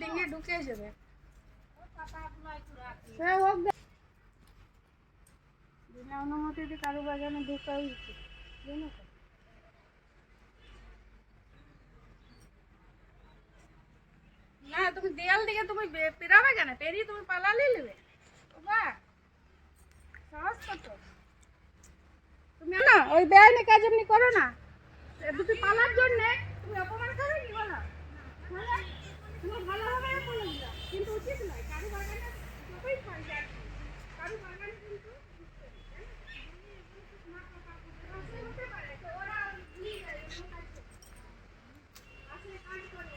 ডিঙে ঢুকে যাবে। বিনা অনুমতিতে কারো বাগানে ঢোকা উচিত, জানো তো? না তুমি দেয়াল দিকে তুমি পেরাবে কেন? পেরিয়ে তুমি পালালে নেবে বাবা, সাহস কত? তুমি না ওই বেআইনি কাজ এমনি করো না, দুটো পালার জন্য তুমি অপমান করো কি বলো? তুমি ভালোভাবে বলে দিও, কিন্তু উচিত নয় কারো বাগানে যতই ফল যায়, কারো বাগানে কিন্তু হতে পারে তো ওরা নিয়ে যায় আসলে কাজ করে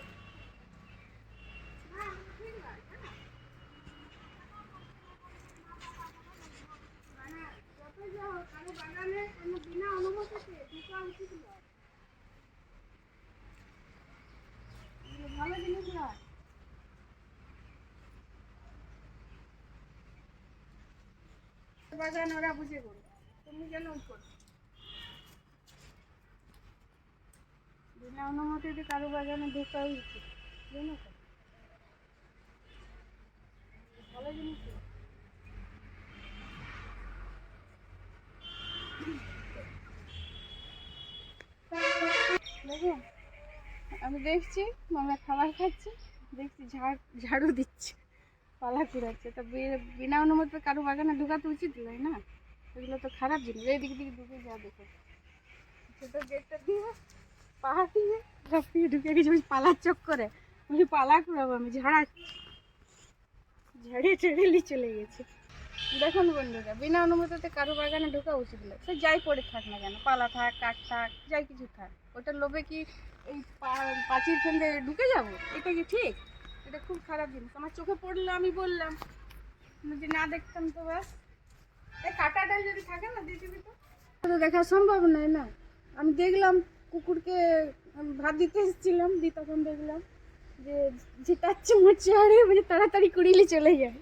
না, ঠিক নয়। যতই যা হোক কারো বাগানে কোনো বিনা অনুমতিতে ঢোকা উচিত নয়, ভালো জিনিস নয়। বাগান ওরা বুঝে করবে, তুমি কেন করো? বিনা অনুমতিতে কারো বাগানে ঢোকা উচিত, জানো তো? ভালো জিনিস না। দেখুন আমি দেখছি মামা খাবার খাচ্ছে, দেখছি ঝাড়ু দিচ্ছে, পালা কুড়াচ্ছে, তা বিনা অনুমতিতে কারো বাগানে ঢোকাতে উচিত নয় না, এগুলো তো খারাপ জিনিস। এই দিকে দিকে ঢুকে যা দেখো, ছোটো গেটটা দিয়ে পাহাড় দিয়ে ঝাঁপিয়ে ঢুকে গেছি, আমি পালার চোখ করে আমি পালা কুড়াবো, আমি ঝাড়াচ্ছি, ঝাড়িয়ে ছেড়ে চলে গেছে। দেখুন বন্ধুরা, বিনা অনুমতিতে কারো বাগানে ঢোকা উচিত নয়, সে যাই পড়ে থাক না কেন, পালা থাক কাঠ থাক যাই কিছু থাক, ওটার লোভে কি এই পাঁচির ফেলে ঢুকে যাব? এটা কি ঠিক? এটা খুব খারাপ জিনিস, আমার চোখে পড়লো আমি বললাম, যদি না দেখতাম তো ব্যাস। এই কাঁটাটা যদি থাকে না দিয়ে দিবি তো দেখা সম্ভব নয় না। আমি দেখলাম কুকুরকে ভাত দিতে এসেছিলাম, তখন দেখলাম যে ঝিটাচ্ছে মুচ্ছে হারিয়ে তাড়াতাড়ি কুড়িলে চলে যায়।